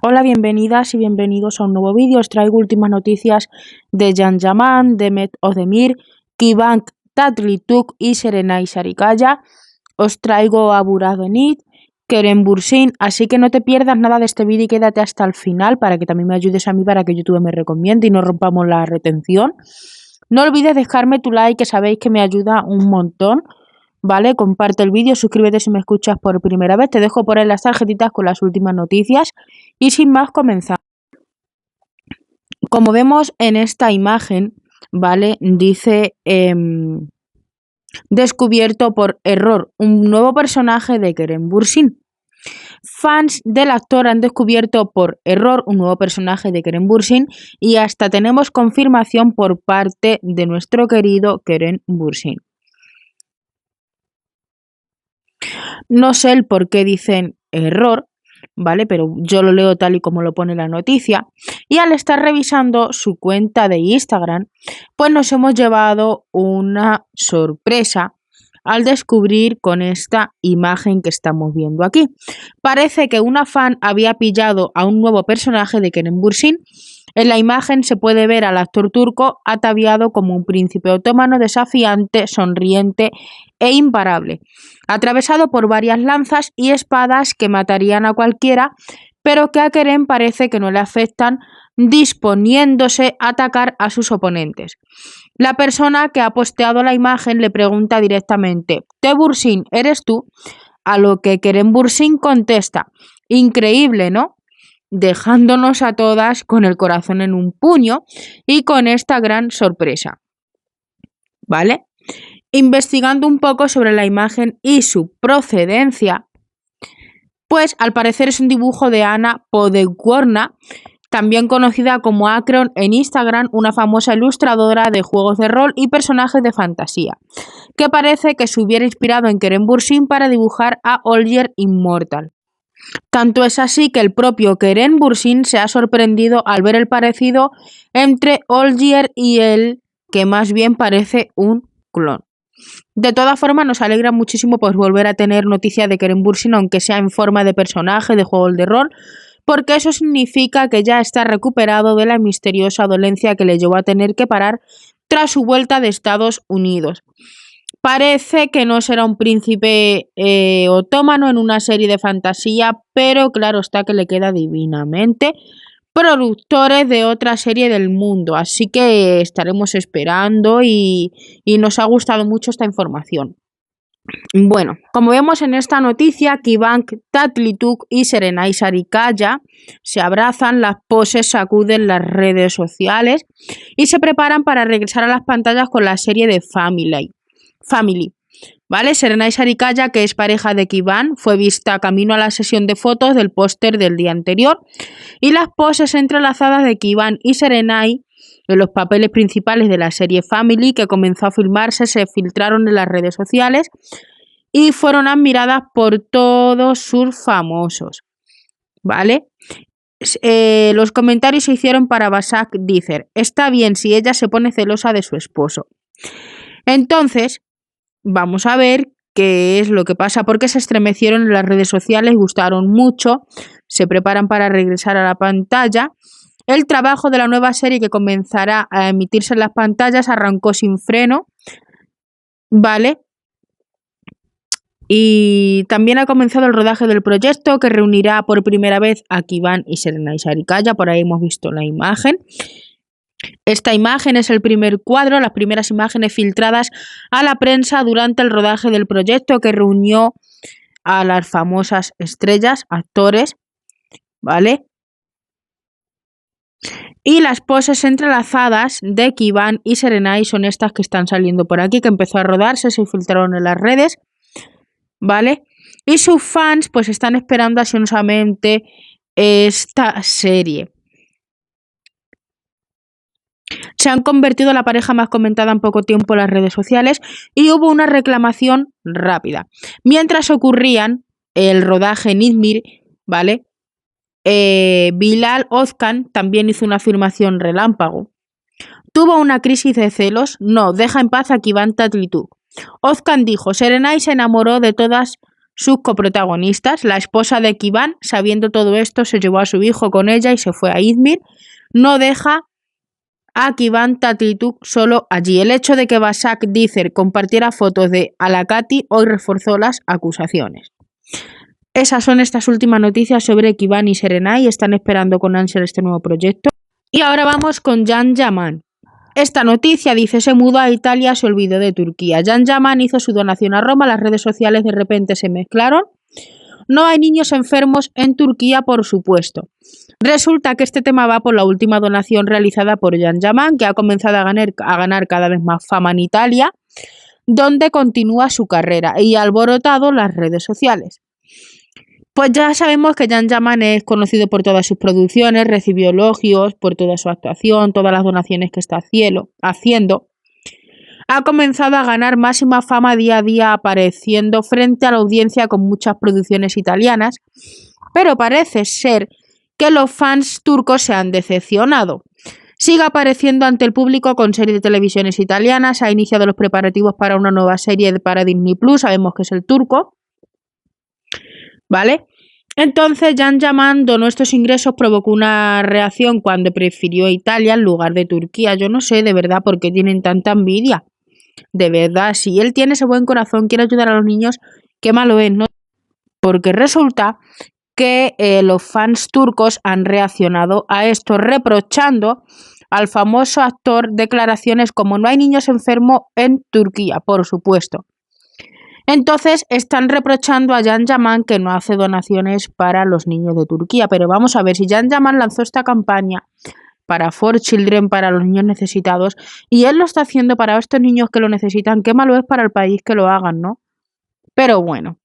Hola, bienvenidas y bienvenidos a un nuevo vídeo. Os traigo últimas noticias de Can Yaman, Demet Özdemir, Kıvanç Tatlıtuğ y Serenay Sarıkaya. Os traigo a Burak Benit, Kerem Bürsin, así que no te pierdas nada de este vídeo y quédate hasta el final para que también me ayudes a mí para que YouTube me recomiende y no rompamos la retención. No olvides dejarme tu like, que sabéis que me ayuda un montón. ¿Vale? Comparte el vídeo, suscríbete si me escuchas por primera vez. Te dejo por ahí las tarjetitas con las últimas noticias. Y sin más, comenzamos. Como vemos en esta imagen, ¿vale? Dice descubierto por error un nuevo personaje de Kerem Bürsin. Fans del actor han descubierto por error un nuevo personaje de Kerem Bürsin y hasta tenemos confirmación por parte de nuestro querido Kerem Bürsin. No sé el por qué dicen error, ¿vale? Pero yo lo leo tal y como lo pone la noticia. Y al estar revisando su cuenta de Instagram, pues nos hemos llevado una sorpresa al descubrir con esta imagen que estamos viendo aquí. Parece que una fan había pillado a un nuevo personaje de Kerem Bürsin. En la imagen se puede ver al actor turco ataviado como un príncipe otomano desafiante, sonriente e imparable, atravesado por varias lanzas y espadas que matarían a cualquiera, pero que a Kerem parece que no le afectan, disponiéndose a atacar a sus oponentes. La persona que ha posteado la imagen le pregunta directamente: ¿Te Bürsin, eres tú? A lo que Kerem Bürsin contesta: increíble, ¿no? Dejándonos a todas con el corazón en un puño y con esta gran sorpresa. ¿Vale? Investigando un poco sobre la imagen y su procedencia, pues al parecer es un dibujo de Anna Podgorna, también conocida como Acron en Instagram, una famosa ilustradora de juegos de rol y personajes de fantasía, que parece que se hubiera inspirado en Kerem Bürsin para dibujar a Olgierd Immortal. Tanto es así que el propio Kerem Bürsin se ha sorprendido al ver el parecido entre Olgierd y él, que más bien parece un clon. De todas formas, nos alegra muchísimo pues volver a tener noticias de Kerem Bürsin, aunque sea en forma de personaje de juegos de rol, porque eso significa que ya está recuperado de la misteriosa dolencia que le llevó a tener que parar tras su vuelta de Estados Unidos. Parece que no será un príncipe otomano en una serie de fantasía, pero claro está que le queda divinamente. Productores de otra serie del mundo, así que estaremos esperando y nos ha gustado mucho esta información. Bueno, como vemos en esta noticia, Kıvanç Tatlıtuğ y Serenay Sarıkaya se abrazan, las poses sacuden las redes sociales y se preparan para regresar a las pantallas con la serie de Family. ¿Vale? Serenay Sarıkaya, que es pareja de Kıvanç, fue vista camino a la sesión de fotos del póster del día anterior y las poses entrelazadas de Kıvanç y Serenay en los papeles principales de la serie Family, que comenzó a filmarse, se filtraron en las redes sociales y fueron admiradas por todos sus famosos. ¿Vale? Los comentarios se hicieron para Basak Dizer: está bien si ella se pone celosa de su esposo. Entonces, vamos a ver qué es lo que pasa, porque se estremecieron en las redes sociales, gustaron mucho, se preparan para regresar a la pantalla. El trabajo de la nueva serie, que comenzará a emitirse en las pantallas, arrancó sin freno, ¿vale? Y también ha comenzado el rodaje del proyecto, que reunirá por primera vez a Kıvanç y Serenay Sarıkaya. Por ahí hemos visto la imagen. Esta imagen es el primer cuadro, las primeras imágenes filtradas a la prensa durante el rodaje del proyecto, que reunió a las famosas estrellas, actores, ¿vale? Y las poses entrelazadas de Kıvanç y Serenay son estas que están saliendo por aquí, que empezó a rodarse, se filtraron en las redes, ¿vale? Y sus fans pues están esperando ansiosamente esta serie. Se han convertido en la pareja más comentada en poco tiempo en las redes sociales y hubo una reclamación rápida. Mientras ocurrían el rodaje en Izmir, ¿vale? Bilal Özkan también hizo una afirmación relámpago. ¿Tuvo una crisis de celos? No, deja en paz a Kıvanç Tatlıtuğ. Özkan dijo: Serenay se enamoró de todas sus coprotagonistas. La esposa de Kivan, sabiendo todo esto, se llevó a su hijo con ella y se fue a Izmir. No deja a Kivan Tatlituk solo allí. El hecho de que Basak Dizer compartiera fotos de Alakati hoy reforzó las acusaciones. Esas son estas últimas noticias sobre Kivan y Serenay. Están esperando con ansia este nuevo proyecto. Y ahora vamos con Can Yaman. Esta noticia dice: se mudó a Italia, se olvidó de Turquía. Can Yaman hizo su donación a Roma, las redes sociales de repente se mezclaron. No hay niños enfermos en Turquía, por supuesto. Resulta que este tema va por la última donación realizada por Can Yaman, que ha comenzado a ganar cada vez más fama en Italia, donde continúa su carrera y ha alborotado las redes sociales. Pues ya sabemos que Can Yaman es conocido por todas sus producciones, recibió elogios por toda su actuación, todas las donaciones que está haciendo. Ha comenzado a ganar máxima fama día a día, apareciendo frente a la audiencia con muchas producciones italianas, pero parece ser que los fans turcos se han decepcionado. Sigue apareciendo ante el público con series de televisiones italianas, ha iniciado los preparativos para una nueva serie para Disney Plus, sabemos que es el turco, ¿vale? Entonces Can Yaman donó estos ingresos, provocó una reacción cuando prefirió Italia en lugar de Turquía. Yo no sé de verdad por qué tienen tanta envidia. De verdad, si él tiene ese buen corazón, quiere ayudar a los niños, qué malo es, ¿no? Porque resulta que los fans turcos han reaccionado a esto, reprochando al famoso actor declaraciones como: no hay niños enfermos en Turquía, por supuesto. Entonces están reprochando a Can Yaman que no hace donaciones para los niños de Turquía. Pero vamos a ver, si Can Yaman lanzó esta campaña para For Children, para los niños necesitados, y él lo está haciendo para estos niños que lo necesitan, qué malo es para el país que lo hagan, ¿no? Pero bueno,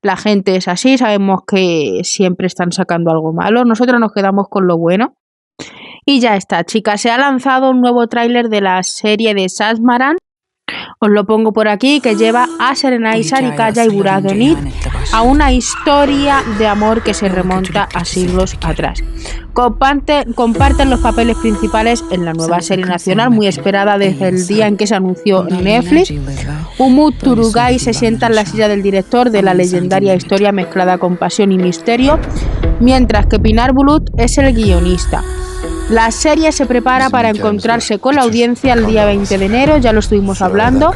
la gente es así, sabemos que siempre están sacando algo malo, nosotros nos quedamos con lo bueno. Y ya está, chicas, se ha lanzado un nuevo tráiler de la serie de Shahmaran. Os lo pongo por aquí, que lleva a Serenay Sarıkaya y Burak Dönit a una historia de amor que se remonta a siglos atrás. Comparten los papeles principales en la nueva serie nacional, muy esperada desde el día en que se anunció en Netflix. Umut Turgay se sienta en la silla del director de la legendaria historia mezclada con pasión y misterio, mientras que Pinar Bulut es el guionista. La serie se prepara para encontrarse con la audiencia el día 20 de enero, ya lo estuvimos hablando.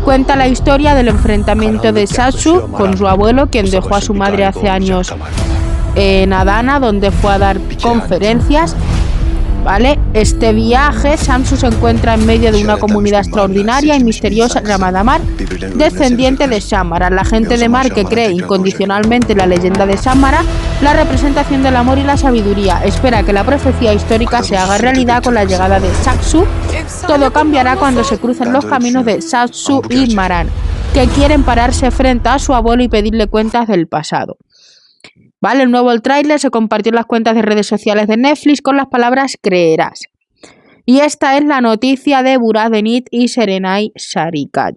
Cuenta la historia del enfrentamiento de Shamsu con su abuelo, quien dejó a su madre hace años en Adana, donde fue a dar conferencias. ¿Vale? Este viaje, Shamsu se encuentra en medio de una comunidad extraordinaria y misteriosa llamada Mar, descendiente de Shahmaran, la gente de Mar que cree incondicionalmente en la leyenda de Shahmaran, la representación del amor y la sabiduría. Espera que la profecía histórica se haga realidad con la llegada de Shamsu. Todo cambiará cuando se crucen los caminos de Shamsu y Maran, que quieren pararse frente a su abuelo y pedirle cuentas del pasado. Vale, el nuevo tráiler se compartió en las cuentas de redes sociales de Netflix con las palabras creerás. Y esta es la noticia de Burak Dönit y Serenay Sarıkaya.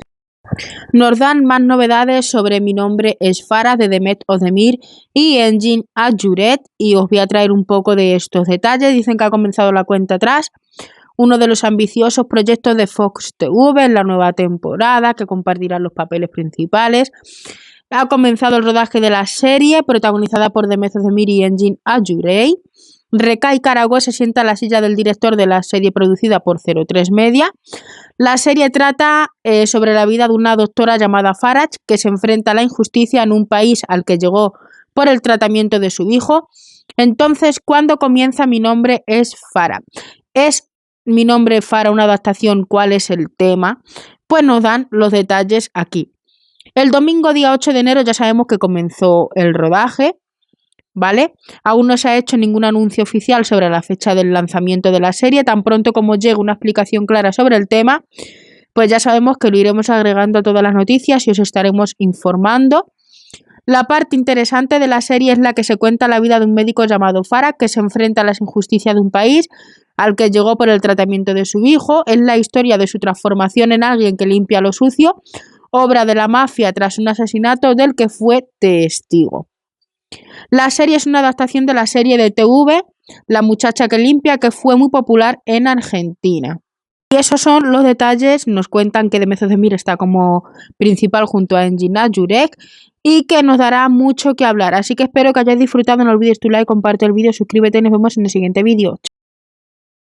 Nos dan más novedades sobre Mi nombre es Farah de Demet Özdemir y Engin Ajuret, y os voy a traer un poco de estos detalles. Dicen que ha comenzado la cuenta atrás, uno de los ambiciosos proyectos de Fox TV en la nueva temporada, que compartirán los papeles principales. Ha comenzado el rodaje de la serie, protagonizada por Demet Özdemir y Engin Ajuret. Rekay Karago se sienta en la silla del director de la serie producida por 03 Media. La serie trata sobre la vida de una doctora llamada Farah, que se enfrenta a la injusticia en un país al que llegó por el tratamiento de su hijo. Entonces, ¿cuándo comienza Mi nombre es Farah? ¿Es Mi nombre es Farah una adaptación? ¿Cuál es el tema? Pues nos dan los detalles aquí. El domingo día 8 de enero ya sabemos que comenzó el rodaje, ¿vale? Aún no se ha hecho ningún anuncio oficial sobre la fecha del lanzamiento de la serie. Tan pronto como llegue una explicación clara sobre el tema, pues ya sabemos que lo iremos agregando a todas las noticias y os estaremos informando. La parte interesante de la serie es la que se cuenta la vida de un médico llamado Farah, que se enfrenta a las injusticias de un país al que llegó por el tratamiento de su hijo. Es la historia de su transformación en alguien que limpia lo sucio, obra de la mafia tras un asesinato del que fue testigo. La serie es una adaptación de la serie de TV La muchacha que limpia, que fue muy popular en Argentina. Y esos son los detalles. Nos cuentan que Demet Özdemir está como principal junto a Engin Ajuret y que nos dará mucho que hablar. Así que espero que hayáis disfrutado. No olvides tu like, comparte el vídeo, suscríbete y nos vemos en el siguiente vídeo.